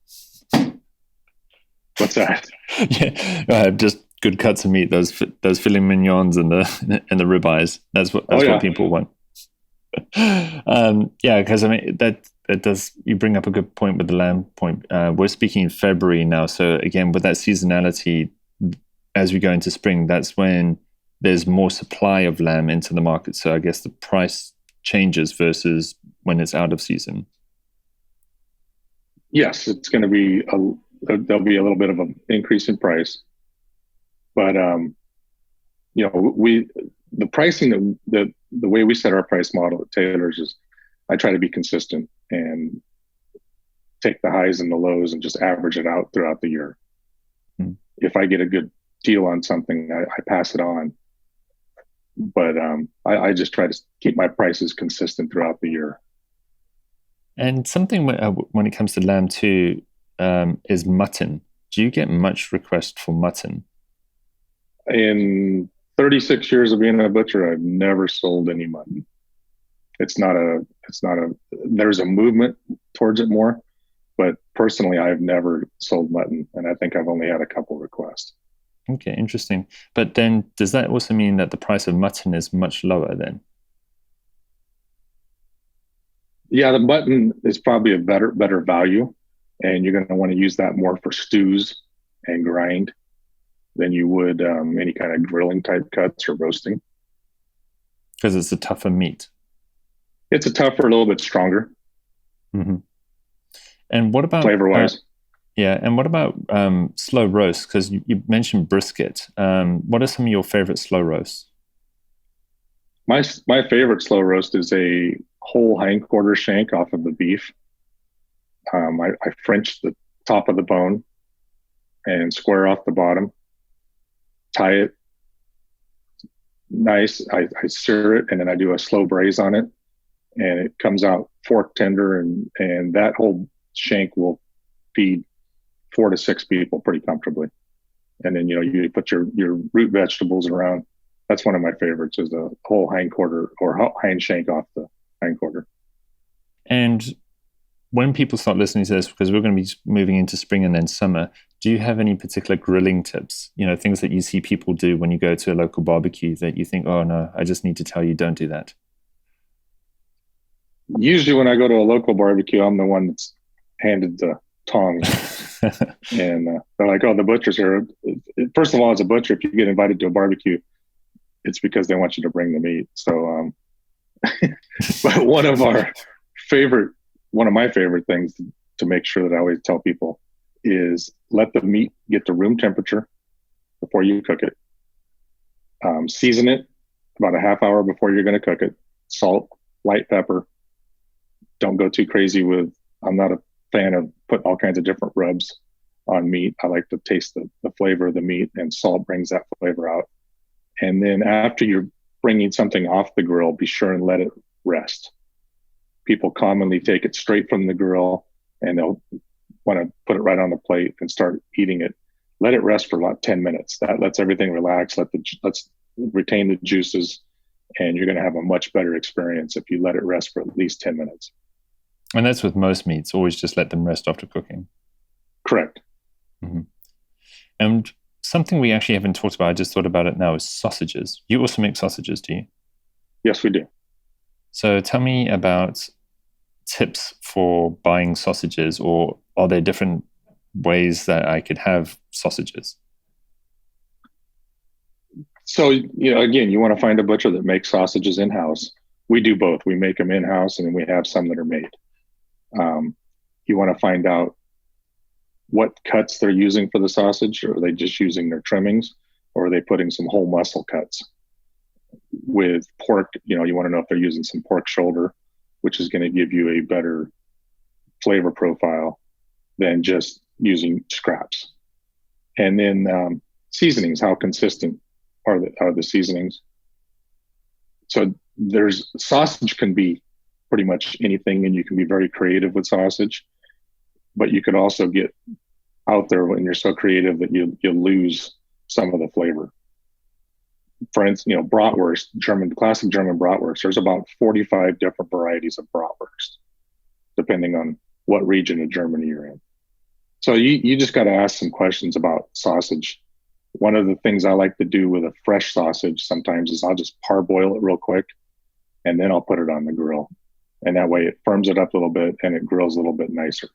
What's that? Yeah, just good cuts of meat. Those filet mignons and the ribeyes. That's what people want. Because I mean that does. You bring up a good point with the lamb point. We're speaking in February now, so again with that seasonality, as we go into spring, that's when there's more supply of lamb into the market. So I guess the price changes versus when it's out of season. Yes, it's going to be there'll be a little bit of an increase in price, but the pricing the way we set our price model at Taylor's is I try to be consistent and take the highs and the lows and just average it out throughout the year. If I get a good deal on something, I pass it on. But I just try to keep my prices consistent throughout the year. And something when it comes to lamb too is mutton. Do you get much request for mutton? In 36 years of being a butcher, I've never sold any mutton. There's a movement towards it more, but personally, I've never sold mutton, and I think I've only had a couple requests. Okay, interesting. But then does that also mean that the price of mutton is much lower then? Yeah, the mutton is probably a better value, and you're going to want to use that more for stews and grind than you would any kind of grilling type cuts or roasting. Because it's a tougher meat. It's a tougher, a little bit stronger. Mm-hmm. And what about flavor wise? Yeah, and what about slow roast? Because you mentioned brisket. What are some of your favorite slow roasts? My favorite slow roast is a whole hindquarter shank off of the beef. I French the top of the bone and square off the bottom. Tie it nice. I sear it, and then I do a slow braise on it, and it comes out fork tender, and that whole shank will feed 4 to 6 people pretty comfortably. And then you put your root vegetables around. That's one of my favorites, is the whole hindquarter or hind shank off the hindquarter. And when people start listening to this, because we're going to be moving into spring and then summer, do you have any particular grilling tips? Things that you see people do when you go to a local barbecue that you think, oh no, I just need to tell you, don't do that? Usually when I go to a local barbecue, I'm the one that's handed the tongs. And they're like, oh, the butcher's here. First of all, as a butcher, if you get invited to a barbecue, it's because they want you to bring the meat. So, but one of my favorite things to make sure that I always tell people is let the meat get to room temperature before you cook it. Season it about a half hour before you're going to cook it. Salt, light pepper. Don't go too crazy with, I'm not a fan of putting all kinds of different rubs on meat. I like to taste the flavor of the meat, and salt brings that flavor out. And then after you're bringing something off the grill, be sure and let it rest. People commonly take it straight from the grill and they'll want to put it right on the plate and start eating it. Let it rest for about 10 minutes. That lets everything relax. Let's retain the juices, and you're going to have a much better experience if you let it rest for at least 10 minutes. And that's with most meats. Always just let them rest after cooking. Correct. Mm-hmm. And something we actually haven't talked about, I just thought about it now, is sausages. You also make sausages, do you? Yes, we do. So tell me about tips for buying sausages, or are there different ways that I could have sausages? So, again, you want to find a butcher that makes sausages in-house. We do both. We make them in-house, and then we have some that are made. You want to find out what cuts they're using for the sausage. Or are they just using their trimmings, or are they putting some whole muscle cuts? With pork, you want to know if they're using some pork shoulder, which is going to give you a better flavor profile than just using scraps. And then seasonings, how consistent are the seasonings? So sausage can be pretty much anything, and you can be very creative with sausage, but you could also get out there when you're so creative that you lose some of the flavor. For instance, bratwurst, classic German bratwurst, there's about 45 different varieties of bratwurst, depending on what region of Germany you're in. So you just got to ask some questions about sausage. One of the things I like to do with a fresh sausage sometimes is I'll just parboil it real quick, and then I'll put it on the grill. And that way it firms it up a little bit and it grills a little bit nicer.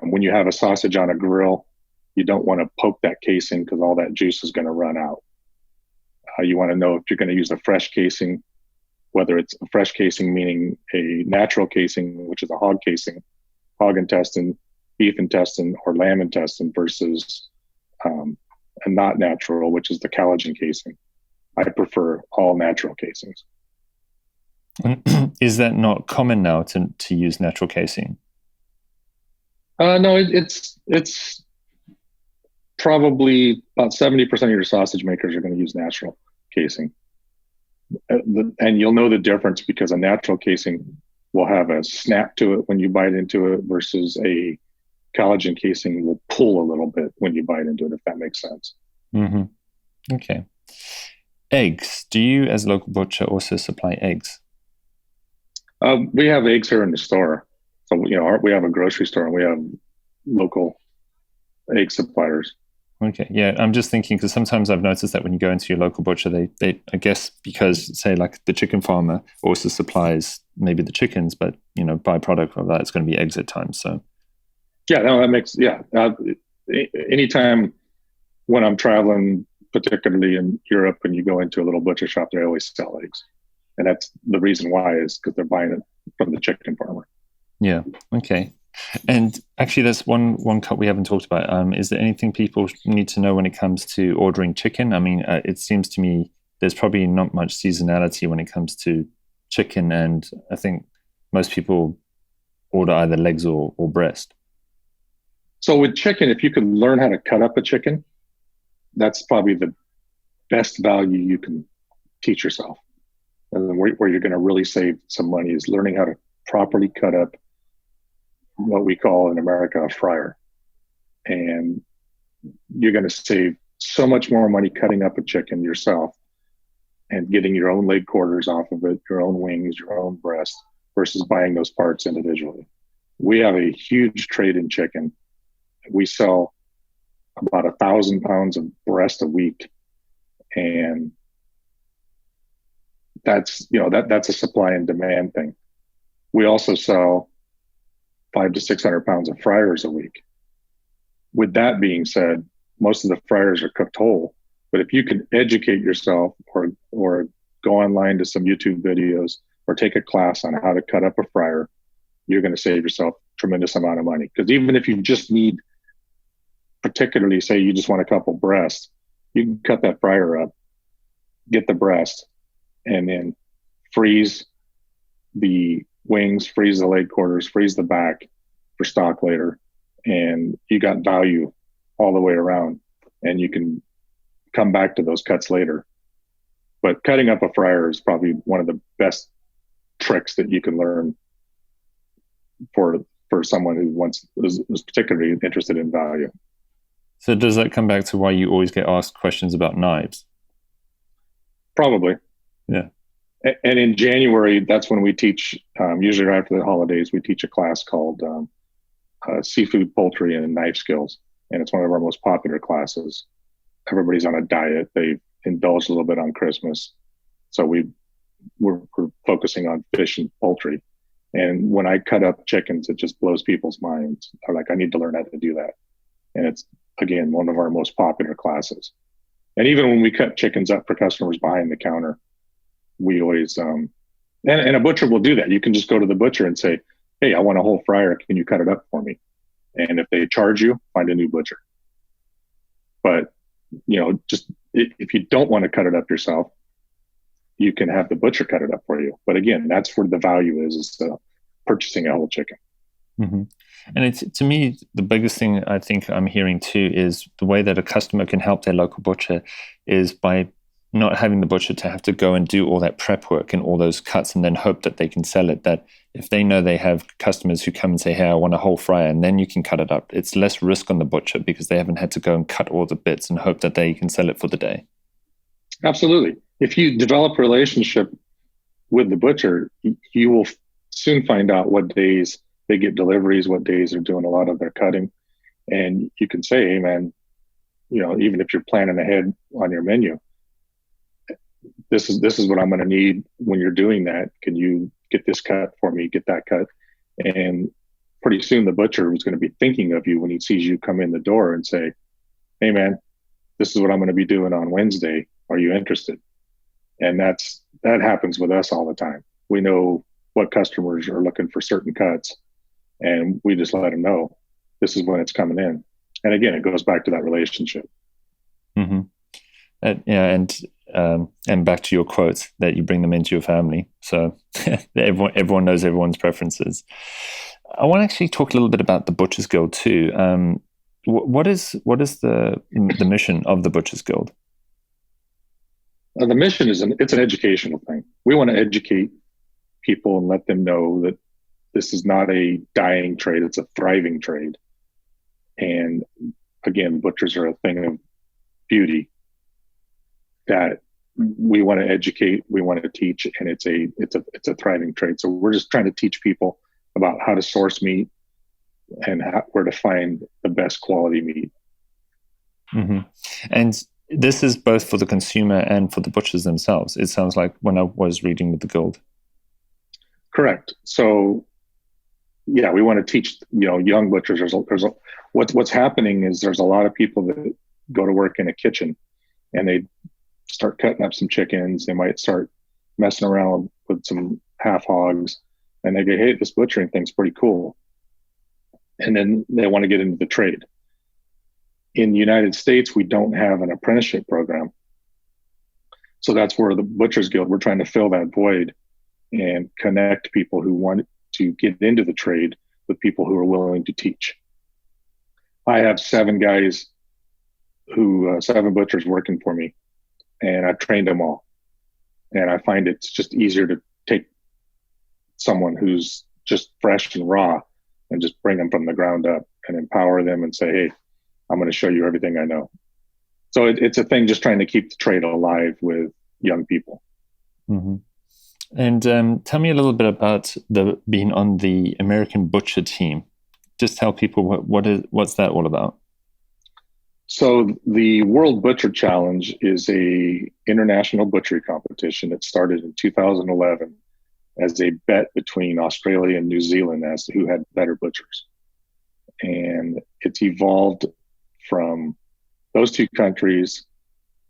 When you have a sausage on a grill, you don't want to poke that casing because all that juice is going to run out. You want to know if you're going to use a fresh casing, whether it's a fresh casing, meaning a natural casing, which is a hog casing, hog intestine, beef intestine, or lamb intestine, versus a not natural, which is the collagen casing. I prefer all natural casings. Is that not common now to use natural casing? No, it's probably about 70% of your sausage makers are going to use natural casing. And you'll know the difference because a natural casing will have a snap to it when you bite into it versus a collagen casing will pull a little bit when you bite into it, if that makes sense. Mm-hmm. Okay. Eggs. Do you, as a local butcher, also supply eggs? We have eggs here in the store. So, we have a grocery store and we have local egg suppliers. Okay, yeah, I'm just thinking because sometimes I've noticed that when you go into your local butcher, they I guess because say like the chicken farmer also supplies maybe the chickens, but byproduct of that it's going to be eggs at times. So yeah, no, that makes anytime when I'm traveling, particularly in Europe, and you go into a little butcher shop, they always sell eggs, and that's the reason why is because they're buying it from the chicken farmer. Yeah. Okay. And actually, there's one cut we haven't talked about. Is there anything people need to know when it comes to ordering chicken? I mean, it seems to me there's probably not much seasonality when it comes to chicken, and I think most people order either legs or breast. So with chicken, if you can learn how to cut up a chicken, that's probably the best value you can teach yourself. And then where you're going to really save some money is learning how to properly cut up what we call in America a fryer. And you're going to save so much more money cutting up a chicken yourself and getting your own leg quarters off of it, your own wings, your own breast, versus buying those parts individually. We have a huge trade in chicken. We sell about 1,000 pounds of breast a week. And that's a supply and demand thing. We also sell 500 to 600 pounds of fryers a week. With that being said, most of the fryers are cooked whole. But if you can educate yourself or go online to some YouTube videos or take a class on how to cut up a fryer, you're going to save yourself a tremendous amount of money. Because even if you just need, particularly say you just want a couple breasts, you can cut that fryer up, get the breast, and then freeze the wings, freeze the leg quarters, freeze the back for stock later. And you got value all the way around, and you can come back to those cuts later. But cutting up a fryer is probably one of the best tricks that you can learn for someone who is particularly interested in value. So does that come back to why you always get asked questions about knives? Probably. Yeah. And in January, that's when we teach, usually right after the holidays, we teach a class called Seafood, Poultry, and Knife Skills. And it's one of our most popular classes. Everybody's on a diet. They indulge a little bit on Christmas. So we're focusing on fish and poultry. And when I cut up chickens, it just blows people's minds. They're like, I need to learn how to do that. And it's, again, one of our most popular classes. And even when we cut chickens up for customers behind the counter, we always, and a butcher will do that. You can just go to the butcher and say, hey, I want a whole fryer. Can you cut it up for me? And if they charge you, find a new butcher. But, just if you don't want to cut it up yourself, you can have the butcher cut it up for you. But again, that's where the value is purchasing a whole chicken. Mm-hmm. And it's, to me, the biggest thing I think I'm hearing too is the way that a customer can help their local butcher is by not having the butcher to have to go and do all that prep work and all those cuts and then hope that they can sell it. That if they know they have customers who come and say, hey, I want a whole fryer, and then you can cut it up, it's less risk on the butcher because they haven't had to go and cut all the bits and hope that they can sell it for the day. Absolutely. If you develop a relationship with the butcher, you will soon find out what days they get deliveries, what days they're doing a lot of their cutting. And you can say, hey, man, even if you're planning ahead on your menu, this is what I'm going to need when you're doing that. Can you get this cut for me? Get that cut. And pretty soon the butcher is going to be thinking of you when he sees you come in the door and say, hey, man, this is what I'm going to be doing on Wednesday. Are you interested? And that happens with us all the time. We know what customers are looking for certain cuts, and we just let them know this is when it's coming in. And again, it goes back to that relationship. Mm-hmm. And back to your quote that you bring them into your family. So everyone knows everyone's preferences. I want to actually talk a little bit about the Butchers Guild too. What is the mission of the Butchers Guild? The mission it's an educational thing. We want to educate people and let them know that this is not a dying trade; it's a thriving trade. And again, butchers are a thing of beauty that we want to educate, we want to teach, and it's a thriving trade. So we're just trying to teach people about how to source meat and where to find the best quality meat. Mm-hmm. And this is both for the consumer and for the butchers themselves. It sounds like when I was reading with the Guild. Correct. So, yeah, we want to teach young butchers. What's happening is there's a lot of people that go to work in a kitchen, and they start cutting up some chickens. They might start messing around with some half hogs, and they go, "Hey, this butchering thing's pretty cool," and then they want to get into the trade. In the United States, we don't have an apprenticeship program. So that's where the Butchers Guild, we're trying to fill that void and connect people who want to get into the trade with people who are willing to teach. I have 7 butchers working for me, and I've trained them all. And I find it's just easier to take someone who's just fresh and raw and just bring them from the ground up and empower them and say, "Hey, I'm going to show you everything I know." So it's a thing just trying to keep the trade alive with young people. Mm-hmm. And tell me a little bit about being on the American Butcher team. Just tell people what's that all about. So the World Butcher Challenge is a international butchery competition. It started in 2011 as a bet between Australia and New Zealand as to who had better butchers. And it's evolved from those 2 countries.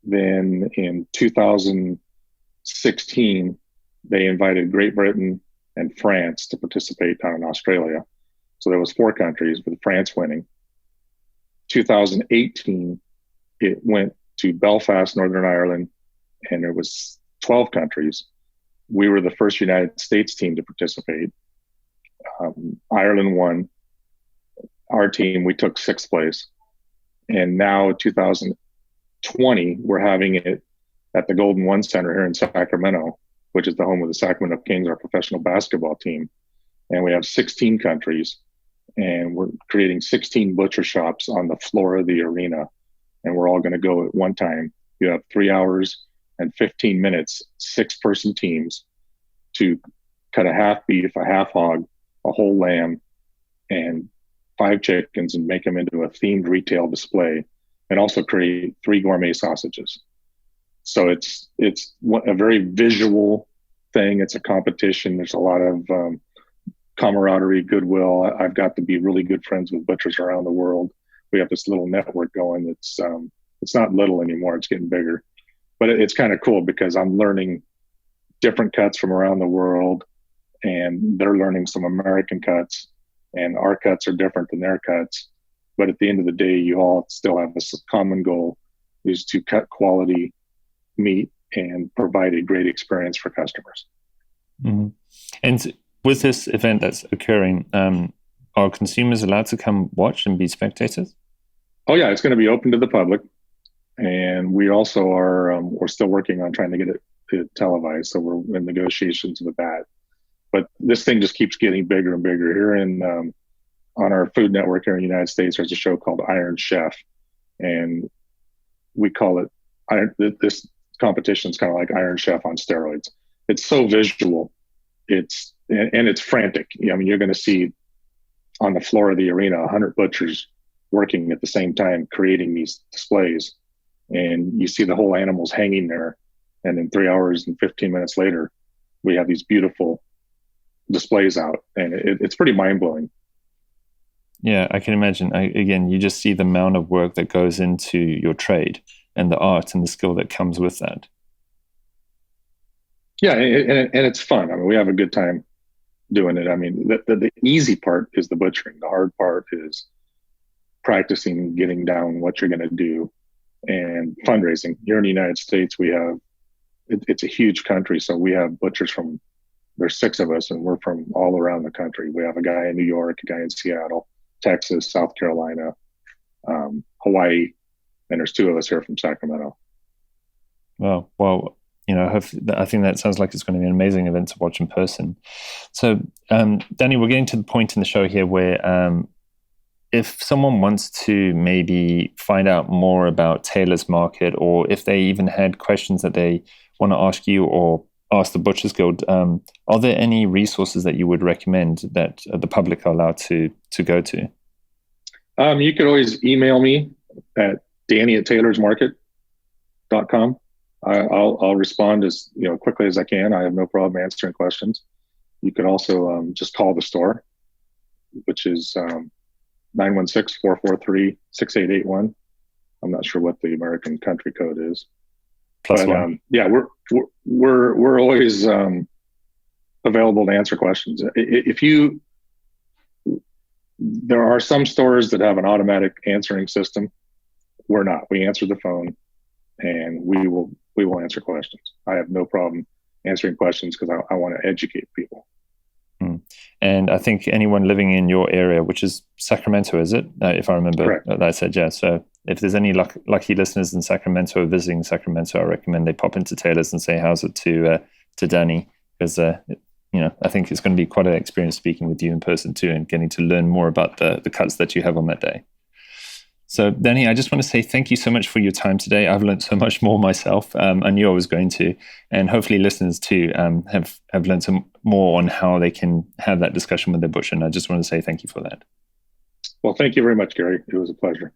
Then in 2016, they invited Great Britain and France to participate down in Australia. So there was 4 countries, with France winning. 2018, it went to Belfast, Northern Ireland, and there was 12 countries. We were the first United States team to participate. Ireland won. Our team, we took 6th place. And now 2020, we're having it at the Golden One Center here in Sacramento, which is the home of the Sacramento Kings, our professional basketball team. And we have 16 countries, and we're creating 16 butcher shops on the floor of the arena. And we're all going to go at one time. You have 3 hours and 15 minutes, 6-person teams, to cut a half beef, a half hog, a whole lamb, and 5 chickens, and make them into a themed retail display, and also create 3 gourmet sausages. So it's a very visual thing. It's a competition. There's a lot of camaraderie, goodwill. I've got to be really good friends with butchers around the world. We have this little network going. It's not little anymore. It's getting bigger, but it's kind of cool because I'm learning different cuts from around the world, and they're learning some American cuts, and our cuts are different than their cuts. But at the end of the day, you all still have a common goal, is to cut quality meat and provide a great experience for customers. Mm-hmm. And with this event that's occurring, are consumers allowed to come watch and be spectators? Oh yeah, it's going to be open to the public, and we also are we're still working on trying to get it televised. So we're in negotiations with that. But this thing just keeps getting bigger and bigger. Here on our Food Network here in the United States, there's a show called Iron Chef, and we call it this competition is kind of like Iron Chef on steroids. It's so visual, it's frantic. I mean, you're going to see on the floor of the arena 100 butchers working at the same time, creating these displays, and you see the whole animals hanging there. And then 3 hours and 15 minutes later, we have these beautiful displays out, and it's pretty mind-blowing. Yeah, I can imagine. Again, you just see the amount of work that goes into your trade and the art and the skill that comes with that. Yeah, and it's fun. I mean, we have a good time doing it. I mean, the easy part is the butchering. The hard part is practicing, getting down what you're going to do, and fundraising. Here in the United States, we have it's a huge country, so we have butchers there's 6 of us, and we're from all around the country. We have a guy in New York, a guy in Seattle, Texas, South Carolina, Hawaii, and there's 2 of us here from Sacramento. Well, I think that sounds like it's going to be an amazing event to watch in person. So, Danny, we're getting to the point in the show here where if someone wants to maybe find out more about Taylor's Market, or if they even had questions that they want to ask you or ask the Butchers Guild, are there any resources that you would recommend that the public are allowed to go to? You could always email me at danny@taylorsmarket.com. I'll respond as quickly as I can. I have no problem answering questions. You could also just call the store, which is 916-443-6881. I'm not sure what the American country code is. +1. Yeah, we're always available to answer questions. There are some stores that have an automatic answering system. We're not. We answer the phone, and we will answer questions. I have no problem answering questions because I want to educate people. And I think anyone living in your area, which is Sacramento, is it? If I remember that I said, yeah. So if there's any lucky listeners in Sacramento or visiting Sacramento, I recommend they pop into Taylor's and say how's it to Danny, because I think it's going to be quite an experience speaking with you in person too, and getting to learn more about the cuts that you have on that day. So, Danny, I just want to say thank you so much for your time today. I've learned so much more myself. I knew I was going to, and hopefully listeners too have learned some more on how they can have that discussion with their butcher. And I just want to say thank you for that. Well, thank you very much, Gary. It was a pleasure.